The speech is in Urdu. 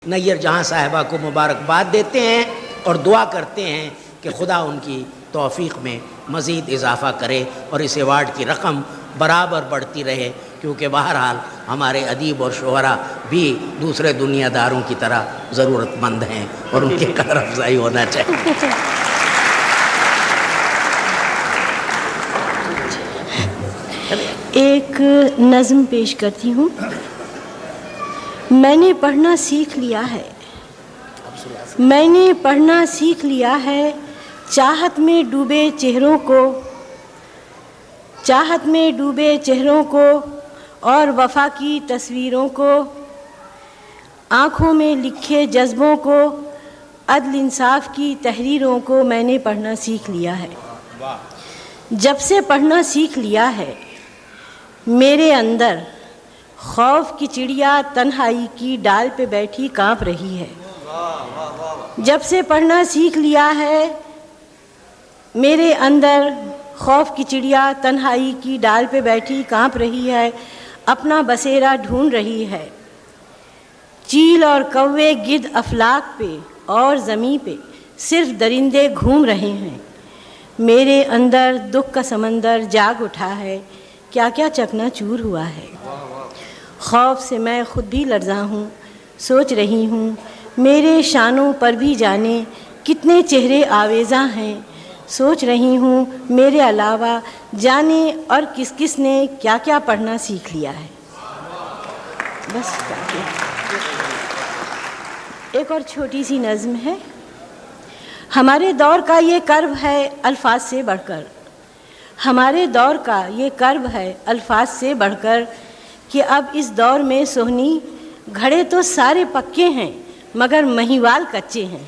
نیر جہاں صاحبہ کو مبارکباد دیتے ہیں اور دعا کرتے ہیں کہ خدا ان کی توفیق میں مزید اضافہ کرے اور اس ایوارڈ کی رقم برابر بڑھتی رہے، کیونکہ بہرحال ہمارے ادیب اور شعراء بھی دوسرے دنیا داروں کی طرح ضرورت مند ہیں اور ان کی قدر افزائی ہونا چاہیے۔ ایک نظم پیش کرتی ہوں۔ میں نے پڑھنا سیکھ لیا ہے، میں نے پڑھنا سیکھ لیا ہے، چاہت میں ڈوبے چہروں کو، چاہت میں ڈوبے چہروں کو اور وفا کی تصویروں کو، آنکھوں میں لکھے جذبوں کو، عدل انصاف کی تحریروں کو میں نے پڑھنا سیکھ لیا ہے۔ جب سے پڑھنا سیکھ لیا ہے میرے اندر خوف کی چڑیا تنہائی کی ڈال پہ بیٹھی کانپ رہی ہے۔ جب سے پڑھنا سیکھ لیا ہے میرے اندر خوف کی چڑیا تنہائی کی ڈال پہ بیٹھی کانپ رہی ہے، اپنا بسیرا ڈھونڈ رہی ہے۔ چیل اور کوے گدھ افلاک پہ اور زمیں پہ صرف درندے گھوم رہے ہیں۔ میرے اندر دکھ کا سمندر جاگ اٹھا ہے، کیا کیا چکنا چور ہوا ہے۔ خوف سے میں خود بھی لرزاں ہوں، سوچ رہی ہوں میرے شانوں پر بھی جانے کتنے چہرے آویزاں ہیں۔ سوچ رہی ہوں میرے علاوہ جانے اور کس کس نے کیا کیا پڑھنا سیکھ لیا ہے۔ بس ایک اور چھوٹی سی نظم ہے۔ ہمارے دور کا یہ کرب ہے الفاظ سے بڑھ کر، ہمارے دور کا یہ کرب ہے الفاظ سے بڑھ کر، کہ اب اس دور میں سہنی گھڑے تو سارے پکے ہیں مگر مہیوال کچے ہیں۔